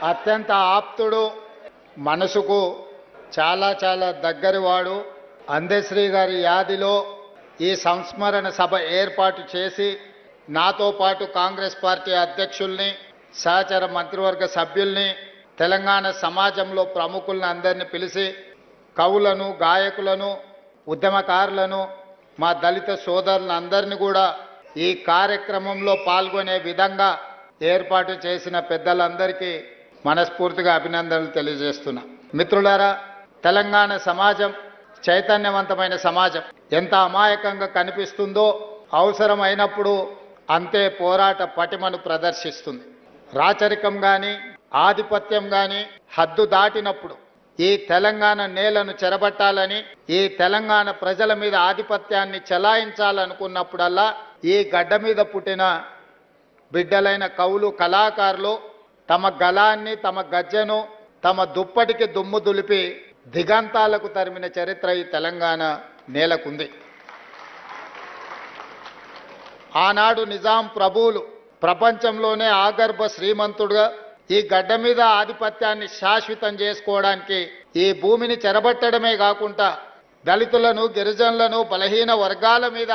అత్యంత ఆప్తుడు, మనసుకు చాలా చాలా దగ్గరివాడు. అందశ్రీ గారి యాదిలో ఈ సంస్మరణ సభ ఏర్పాటు చేసి నాతో పాటు కాంగ్రెస్ పార్టీ అధ్యక్షుల్ని, సహచర మంత్రివర్గ సభ్యుల్ని, తెలంగాణ సమాజంలో ప్రముఖులను అందరినీ పిలిచి కవులను, గాయకులను, ఉద్యమకారులను, మా దళిత సోదరులందరినీ కూడా ఈ కార్యక్రమంలో పాల్గొనే విధంగా ఏర్పాటు చేసిన పెద్దలందరికీ మనస్ఫూర్తిగా అభినందనలు తెలియజేస్తున్నా. మిత్రులారా, తెలంగాణ సమాజం చైతన్యవంతమైన సమాజం. ఎంత అమాయకంగా కనిపిస్తుందో అవసరమైనప్పుడు అంతే పోరాట పటిమను ప్రదర్శిస్తుంది. రాచరికం కానీ, ఆధిపత్యం కానీ హద్దు దాటినప్పుడు ఈ తెలంగాణ నేలను చెరబట్టాలని, ఈ తెలంగాణ ప్రజల మీద ఆధిపత్యాన్ని చెలాయించాలనుకున్నప్పుడల్లా ఈ గడ్డ మీద పుట్టిన బిడ్డలైన కవులు, కళాకారులు తమ గళాన్ని, తమ గజ్జెను, తమ దుప్పటికి దుమ్ము దులిపి దిగంతాలకు తరిమిన చరిత్ర ఈ తెలంగాణ నేలకుంది. ఆనాడు నిజాం ప్రభువులు ప్రపంచంలోనే ఆగర్భ శ్రీమంతుడుగా ఈ గడ్డ మీద ఆధిపత్యాన్ని శాశ్వతం చేసుకోవడానికి ఈ భూమిని చెరబట్టడమే కాకుండా దళితులను, గిరిజనులను, బలహీన వర్గాల మీద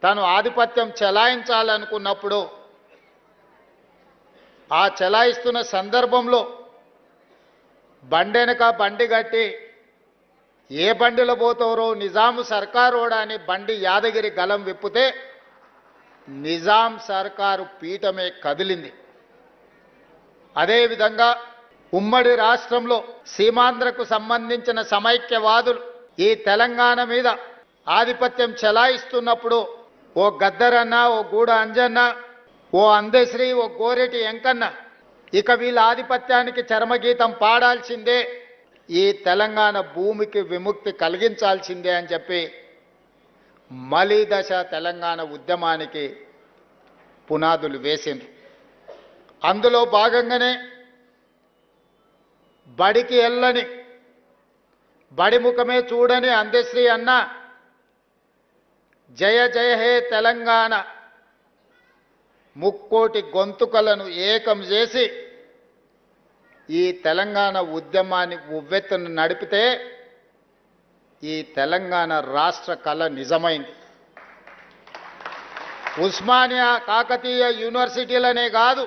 తాను ఆధిపత్యం చెలాయించాలనుకున్నప్పుడు ఆ చెలాయిస్తున్న సందర్భంలో బండెనక బండి కట్టి ఏ బండిలో పోతారో నిజాము సర్కారోడా అని బండి యాదగిరి గలం విప్పితే నిజాం సర్కారు పీఠమే కదిలింది. అదేవిధంగా ఉమ్మడి రాష్ట్రంలో సీమాంధ్రకు సంబంధించిన సమైక్యవాదులు ఈ తెలంగాణ మీద ఆధిపత్యం చెలాయిస్తున్నప్పుడు ఓ గద్దరన్న, ఓ గూడ అంజన్న, ఓ అందశ్రీ, ఓ గోరెటి ఎంకన్న ఇక వీళ్ళ ఆధిపత్యానికి చరమగీతం పాడాల్సిందే, ఈ తెలంగాణ భూమికి విముక్తి కలిగించాల్సిందే అని చెప్పి మలిదశ తెలంగాణ ఉద్యమానికి పునాదులు వేసింది. అందులో భాగంగానే బడికి వెళ్ళని, బడి ముఖమే చూడని అందశ్రీ అన్న జయ జయ హే తెలంగాణ ముక్కోటి గొంతుకలను ఏకం చేసి ఈ తెలంగాణ ఉద్యమాన్ని ఉవ్వెత్తున నడిపితే ఈ తెలంగాణ రాష్ట్ర కళ నిజమైంది. ఉస్మానియా, కాకతీయ యూనివర్సిటీలనే కాదు,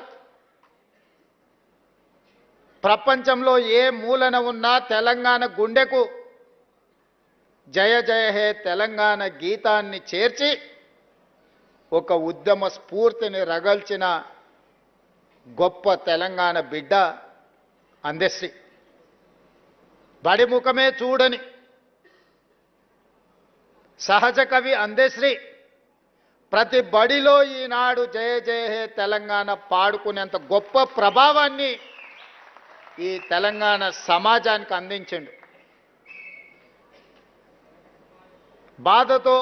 ప్రపంచంలో ఏ మూలన ఉన్నా తెలంగాణ గుండెకు జయ జయ హే తెలంగాణ గీతాన్ని చేర్చి ఒక ఉద్యమ స్ఫూర్తిని రగల్చిన గొప్ప తెలంగాణ బిడ్డ అందశ్రీ. బడి ముఖమే చూడని సహజ కవి అందశ్రీ ప్రతి బడిలో ఈనాడు జయ జయ హే తెలంగాణ పాడుకునేంత గొప్ప ప్రభావాన్ని ఈ తెలంగాణ సమాజానికి అందించిండు. బాధతో,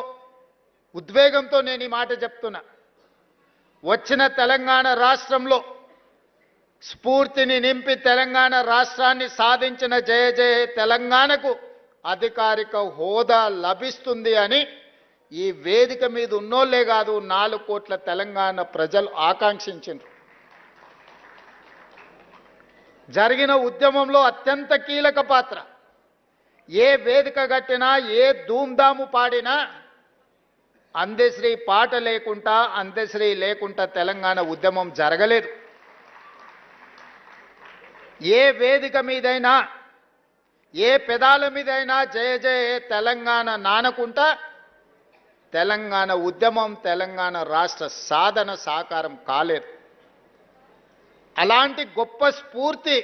ఉద్వేగంతో నేను ఈ మాట చెప్తున్నా. వచ్చిన తెలంగాణ రాష్ట్రంలో స్ఫూర్తిని నింపి తెలంగాణ రాష్ట్రాన్ని సాధించిన జయ జయ తెలంగాణకు అధికారిక హోదా లభిస్తుంది అని ఈ వేదిక మీద ఉన్నోళ్లే కాదు 4 కోట్ల తెలంగాణ ప్రజలు ఆకాంక్షించారు. జరిగిన ఉద్యమంలో అత్యంత కీలక పాత్ర, ఏ వేదిక కట్టినా, ఏ ధూమ్ధాము పాడినా అందశ్రీ పాట లేకుండా, అందశ్రీ లేకుండా తెలంగాణ ఉద్యమం జరగలేదు. ఏ వేదిక మీదైనా, ఏ పెదాల మీదైనా జయ జయ తెలంగాణ నానకుంటా తెలంగాణ ఉద్యమం, తెలంగాణ రాష్ట్ర సాధన సాకారం కాలేదు. అలాంటి గొప్ప స్ఫూర్తి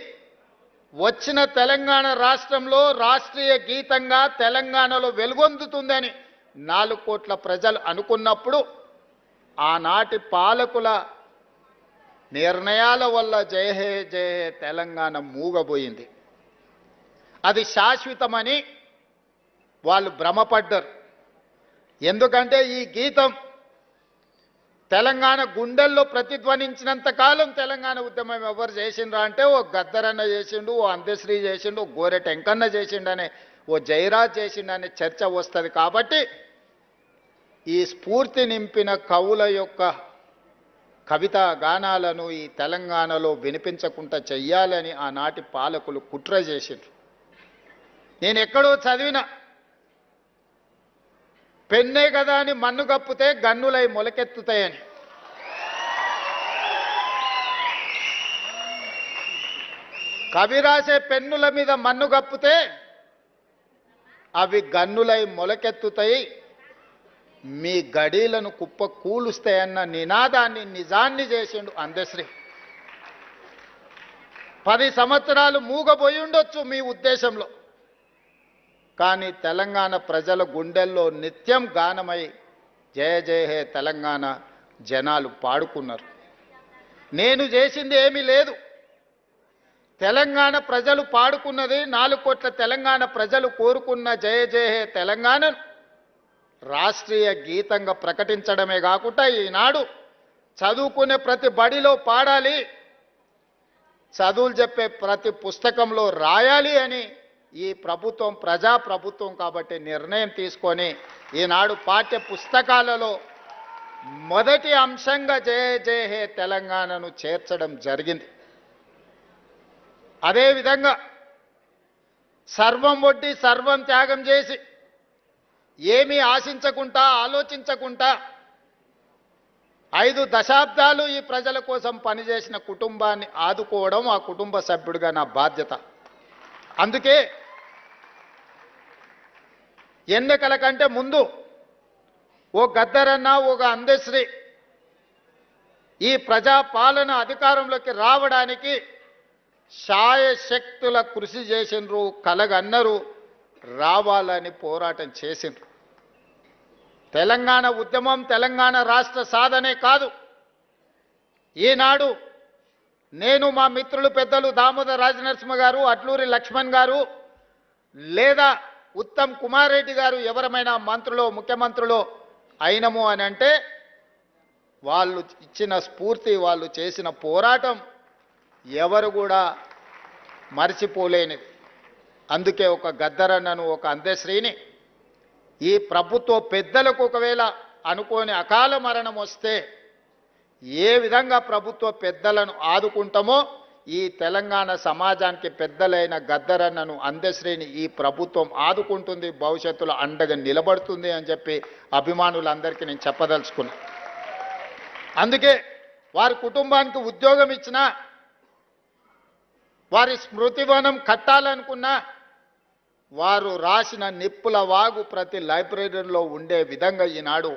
వచ్చిన తెలంగాణ రాష్ట్రంలో రాష్ట్రీయ గీతంగా తెలంగాణలో వెలుగొందుతుందని 4 కోట్ల ప్రజలు అనుకున్నప్పుడు ఆనాటి పాలకుల నిర్ణయాల వల్ల జయ హే జయ హే తెలంగాణ మూగబోయింది. అది శాశ్వతమని వాళ్ళు భ్రమపడ్డారు. ఎందుకంటే ఈ గీతం తెలంగాణ గుండెల్లో ప్రతిధ్వనించినంత కాలం తెలంగాణ ఉద్యమం ఎవరు చేసిండ్రా అంటే ఓ గద్దరన్న చేసిండు, ఓ అందశ్రీ చేసిండు, ఓ గోరెట ఎంకన్న చేసిండనే, ఓ జయరాజ్ చేసిండనే చర్చ వస్తుంది. కాబట్టి ఈ స్ఫూర్తి నింపిన కవుల యొక్క కవితా గానాలను ఈ తెలంగాణలో వినిపించకుండా చెయ్యాలని ఆనాటి పాలకులు కుట్ర చేసిండ్రు. నేను ఎక్కడో చదివిన పెన్నే కదా అని మన్ను కప్పితే గన్నులై మొలకెత్తుతాయని. కవి రాసే పెన్నుల మీద మన్ను కప్పితే అవి గన్నులై మొలకెత్తుతాయి, మీ గడీలను కుప్ప కూలుస్తాయన్న నినాదాన్ని నిజాన్ని చేసిండు అందశ్రీ. 10 సంవత్సరాలు మూగబోయి ఉండొచ్చు మీ ఉద్దేశంలో, కానీ తెలంగాణ ప్రజల గుండెల్లో నిత్యం గానమై జయ జయ హే తెలంగాణ జనాలు పాడుకున్నారు. నేను చేసింది ఏమీ లేదు, తెలంగాణ ప్రజలు పాడుకున్నది. 4 కోట్ల తెలంగాణ ప్రజలు కోరుకున్న జయ జయ హే తెలంగాణను రాష్ట్రీయ గీతంగా ప్రకటించడమే కాకుండా ఈనాడు చదువుకునే ప్రతి బడిలో పాడాలి, చదువులు చెప్పే ప్రతి పుస్తకంలో రాయాలి అని ఈ ప్రభుత్వం ప్రజాప్రభుత్వం కాబట్టి నిర్ణయం తీసుకొని ఈనాడు పాఠ్య పుస్తకాలలో మొదటి అంశంగా జయ జయ హే తెలంగాణను చేర్చడం జరిగింది. అదేవిధంగా సర్వం ఒడ్డి సర్వం త్యాగం చేసి ఏమీ ఆశించకుండా ఆలోచించకుండా 5 దశాబ్దాలు ఈ ప్రజల కోసం పనిచేసిన కుటుంబాన్ని ఆదుకోవడం ఆ కుటుంబ సభ్యుడిగా నా బాధ్యత. అందుకే ఎన్నికల కంటే ముందు ఓ గద్దరన్న ఒక అందశ్రీ ఈ ప్రజాపాలన అధికారంలోకి రావడానికి శాయశక్తుల కృషి చేసిండ్రు, కలగన్నరు, రావాలని పోరాటం చేసిండ్రు. తెలంగాణ ఉద్యమం తెలంగాణ రాష్ట్ర సాధనే కాదు. ఈనాడు నేను మా మిత్రులు పెద్దలు దామోదర్ రాజనరసింహ గారు, అట్లూరి లక్ష్మణ్ గారు లేదా ఉత్తమ్ కుమార్ రెడ్డి గారు ఎవరమైనా మంత్రులో ముఖ్యమంత్రులో అయినము అని అంటే వాళ్ళు ఇచ్చిన స్ఫూర్తి, వాళ్ళు చేసిన పోరాటం ఎవరు కూడా మర్చిపోలేనిది. అందుకే ఒక గద్దరన్నను ఒక అందశ్రీని ఈ ప్రభుత్వ పెద్దలకు ఒకవేళ అనుకోని అకాల మరణం వస్తే ఏ విధంగా ప్రభుత్వ పెద్దలను ఆదుకుంటామో ఈ తెలంగాణ సమాజానికి పెద్దలైన గద్దరన్నను అందశ్రీని ఈ ప్రభుత్వం ఆదుకుంటుంది, భవిష్యత్తులో అండగా నిలబడుతుంది అని చెప్పి అభిమానులందరికీ నేను చెప్పదలుచుకున్నా. అందుకే వారి కుటుంబానికి ఉద్యోగం ఇచ్చినా, వారి స్మృతివనం కట్టాలనుకున్నా వారు రాసిన నిప్పుల వాగు ప్రతి లైబ్రరీలో ఉండే విధంగా ఈనాడు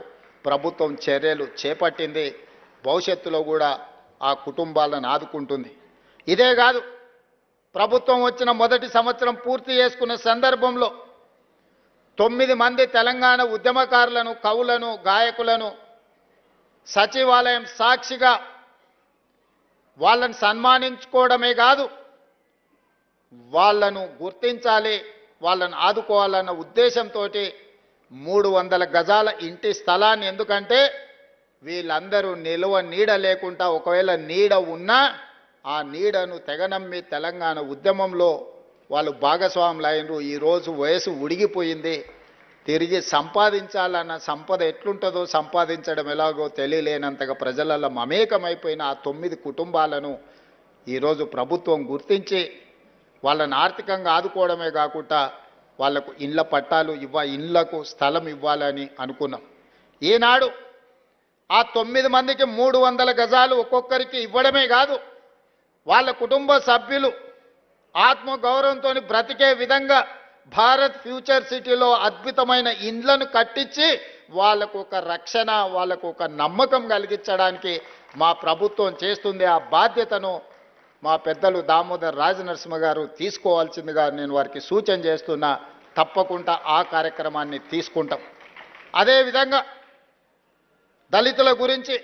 ప్రభుత్వం చర్యలు చేపట్టింది. భవిష్యత్తులో కూడా ఆ కుటుంబాలను ఆదుకుంటుంది. ఇదే కాదు, ప్రభుత్వం వచ్చిన మొదటి సంవత్సరం పూర్తి చేసుకున్న సందర్భంలో 9 మంది తెలంగాణ ఉద్యమకారులను, కవులను, గాయకులను సచివాలయం సాక్షిగా వాళ్ళని సన్మానించుకోవడమే కాదు, వాళ్ళను గుర్తించాలి, వాళ్ళను ఆదుకోవాలన్న ఉద్దేశంతో 300 గజాల ఇంటి స్థలాన్ని, ఎందుకంటే వీళ్ళందరూ నిలువ నీడ లేకుండా ఒకవేళ నీడ ఉన్నా ఆ నీడను తెగనమ్మి తెలంగాణ ఉద్యమంలో వాళ్ళు భాగస్వాములు అయినరు. ఈరోజు వయసు ఉడిగిపోయింది, తిరిగి సంపాదించాలన్న సంపద ఎట్లుంటుందో సంపాదించడం ఎలాగో తెలియలేనంతగా ప్రజలలో మమేకమైపోయిన ఆ 9 కుటుంబాలను ఈరోజు ప్రభుత్వం గుర్తించి వాళ్ళని ఆర్థికంగా ఆదుకోవడమే కాకుండా వాళ్లకు ఇళ్ల పట్టాలు ఇళ్లకు స్థలం ఇవ్వాలని అనుకున్నాం. ఈనాడు ఆ 9 మందికి 300 గజాలు ఒక్కొక్కరికి ఇవ్వడమే కాదు, వాళ్ళ కుటుంబ సభ్యులు ఆత్మగౌరవంతో బ్రతికే విధంగా భారత్ ఫ్యూచర్ సిటీలో అద్భుతమైన ఇండ్లను కట్టించి వాళ్ళకు ఒక రక్షణ, వాళ్ళకు ఒక నమ్మకం కలిగించడానికి మా ప్రభుత్వం చేస్తుంది. ఆ బాధ్యతను మా పెద్దలు దామోదర్ రాజనరసింహ గారు తీసుకోవాల్సిందిగా నేను వారికి సూచన చేస్తున్నా. తప్పకుండా ఆ కార్యక్రమాన్ని తీసుకుంటాం. అదేవిధంగా దళితుల గురించి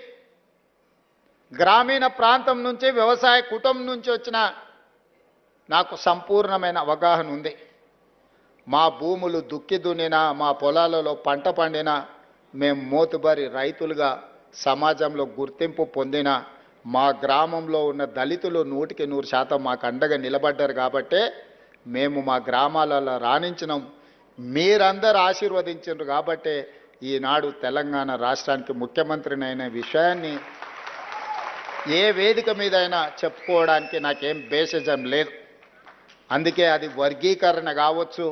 గ్రామీణ ప్రాంతం నుంచి, వ్యవసాయ కుటుంబం నుంచి వచ్చిన నాకు సంపూర్ణమైన అవగాహన ఉంది. మా భూములు దుక్కి దున్నినా, మా పొలాలలో పంట పండినా, మేము మోతుబరి రైతులుగా సమాజంలో గుర్తింపు పొందిన మా గ్రామంలో ఉన్న దళితులు 100% మాకు అండగా నిలబడ్డారు. కాబట్టే మేము మా గ్రామాలలో రాణించినాం. మీరందరూ ఆశీర్వదించారు కాబట్టే ఈనాడు తెలంగాణ రాష్ట్రానికి ముఖ్యమంత్రినైన విషయాన్ని ఏ వేదిక మీదైనా చెప్పుకోవడానికి నాకేం బేసిజం లేదు. అందుకే అది వర్గీకరణ కావచ్చు,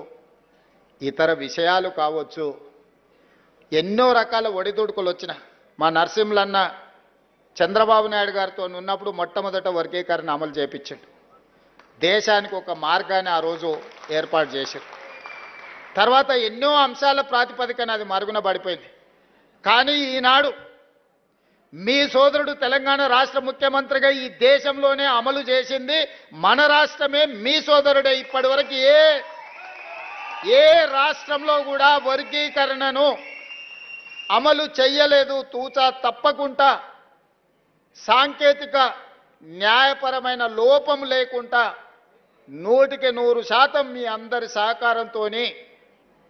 ఇతర విషయాలు కావచ్చు, ఎన్నో రకాల ఒడిదుడుకులు వచ్చిన మా నరసింహులన్న చంద్రబాబు నాయుడు గారితో ఉన్నప్పుడు మొట్టమొదట వర్గీకరణ అమలు చేయించాడు. దేశానికి ఒక మార్గాన్ని ఆ రోజు ఏర్పాటు చేశారు. తర్వాత ఎన్నో అంశాల ప్రాతిపదికన అది మరుగున పడిపోయింది. కానీ ఈనాడు మీ సోదరుడు తెలంగాణ రాష్ట్ర ముఖ్యమంత్రిగా ఈ దేశంలోనే అమలు చేసింది మన రాష్ట్రమే. మీ సోదరుడే. ఇప్పటి వరకు ఏ రాష్ట్రంలో కూడా వర్గీకరణను అమలు చెయ్యలేదు. తూచా తప్పకుండా సాంకేతిక న్యాయపరమైన లోపం లేకుండా 100% మీ అందరి సహకారంతోనే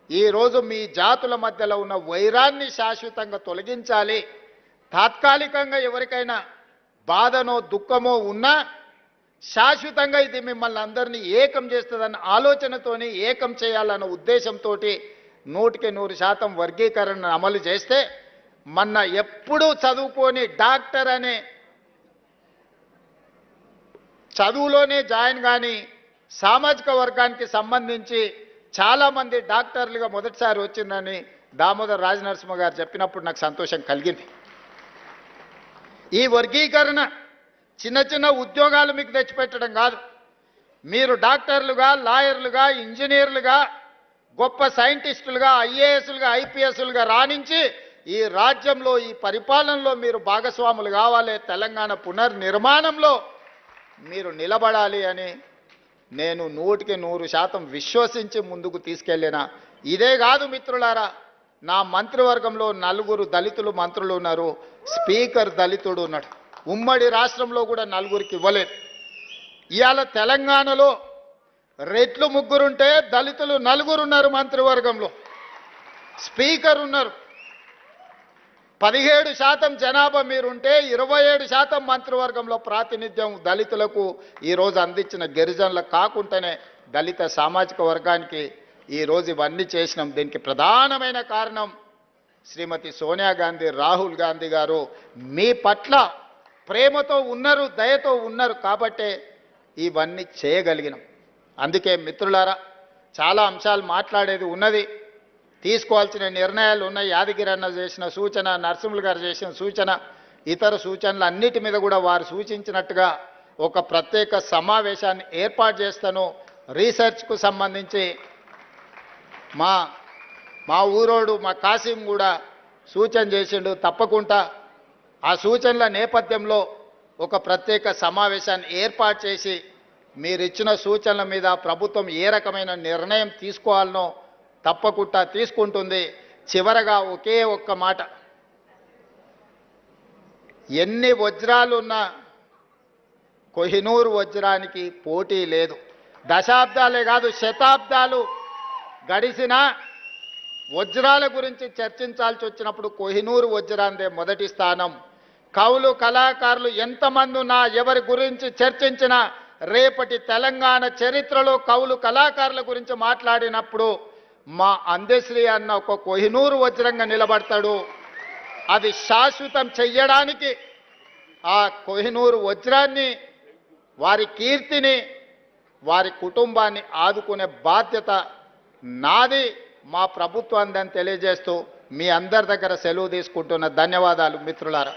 ఈరోజు మీ జాతుల మధ్యలో ఉన్న వైరాన్ని శాశ్వతంగా తొలగించాలి. తాత్కాలికంగా ఎవరికైనా బాధనో దుఃఖమో ఉన్నా శాశ్వతంగా ఇది మిమ్మల్ని అందరినీ ఏకం చేస్తుందన్న ఆలోచనతోని ఏకం చేయాలన్న ఉద్దేశంతో 100% వర్గీకరణను అమలు చేస్తే మొన్న ఎప్పుడూ చదువుకొని డాక్టర్ అనే చదువులోనే జాయిన్ కానీ సామాజిక వర్గానికి సంబంధించి చాలామంది డాక్టర్లుగా మొదటిసారి వచ్చిందని దామోదర్ రాజనరసింహ గారు చెప్పినప్పుడు నాకు సంతోషం కలిగింది. ఈ వర్గీకరణ చిన్న చిన్న ఉద్యోగాలు మీకు తెచ్చిపెట్టడం కాదు. మీరు డాక్టర్లుగా, లాయర్లుగా, ఇంజనీర్లుగా, గొప్ప సైంటిస్టులుగా, ఐఏఎస్లుగా, ఐపీఎస్లుగా రాణించి ఈ రాజ్యంలో, ఈ పరిపాలనలో మీరు భాగస్వాములు కావాలి. తెలంగాణ పునర్నిర్మాణంలో మీరు నిలబడాలి అని నేను 100% విశ్వసించి ముందుకు తీసుకెళ్ళిన. ఇదే కాదు మిత్రులారా, నా మంత్రివర్గంలో 4 దళితులు మంత్రులు ఉన్నారు. స్పీకర్ దళితుడు ఉన్నాడు. ఉమ్మడి రాష్ట్రంలో కూడా 4కి ఇవ్వలేదు. ఇవాళ తెలంగాణలో రెట్లు 3 ఉంటే దళితులు 4 ఉన్నారు మంత్రివర్గంలో. స్పీకర్ ఉన్నారు. 17% జనాభా మీరుంటే 27% మంత్రివర్గంలో ప్రాతినిధ్యం దళితులకు ఈరోజు అందించిన గిరిజనులకు కాకుండానే దళిత సామాజిక వర్గానికి ఈరోజు ఇవన్నీ చేసినాం. దీనికి ప్రధానమైన కారణం శ్రీమతి సోనియా గాంధీ, రాహుల్ గాంధీ గారు మీ పట్ల ప్రేమతో ఉన్నారు, దయతో ఉన్నారు కాబట్టే ఇవన్నీ చేయగలిగినాం. అందుకే మిత్రులారా, చాలా అంశాలు మాట్లాడేది ఉన్నది, తీసుకోవాల్సిన నిర్ణయాలు ఉన్నాయి. యాదగిరి అన్న చేసిన సూచన, నరసింహులు గారు చేసిన సూచన, ఇతర సూచనలు అన్నిటి మీద కూడా వారు సూచించినట్టుగా ఒక ప్రత్యేక సమావేశాన్ని ఏర్పాటు చేస్తాను. రీసెర్చ్కు సంబంధించి మా ఊరోడు మా కాసిం కూడా సూచన చేసిండు. తప్పకుండా ఆ సూచనల నేపథ్యంలో ఒక ప్రత్యేక సమావేశాన్ని ఏర్పాటు చేసి మీరిచ్చిన సూచనల మీద ప్రభుత్వం ఏ రకమైన నిర్ణయం తీసుకోవాలనో తప్పకుండా తీసుకుంటుంది. చివరగా ఒకే ఒక్క మాట, ఎన్ని వజ్రాలున్నా కోహినూర్ వజ్రానికి పోటీ లేదు. దశాబ్దాలే కాదు శతాబ్దాలు గడిచిన వజ్రాల గురించి చర్చించాల్సి వచ్చినప్పుడు కోహినూర్ వజ్రాందే మొదటి స్థానం. కవులు, కళాకారులు ఎంతమంది ఉన్నా ఎవరి గురించి చర్చించినా రేపటి తెలంగాణ చరిత్రలో కవులు, కళాకారుల గురించి మాట్లాడినప్పుడు మా అందశ్రీ అన్న ఒక కోహినూరు వజ్రంగా నిలబడతాడు. అది శాశ్వతం చెయ్యడానికి ఆ కోహినూరు వజ్రాన్ని, వారి కీర్తిని, వారి కుటుంబాన్ని ఆదుకునే బాధ్యత నాది, మా ప్రభుత్వాన్ని తెలియజేస్తూ మీ అందరి దగ్గర సెలవు తీసుకుంటున్న. ధన్యవాదాలు మిత్రులారా.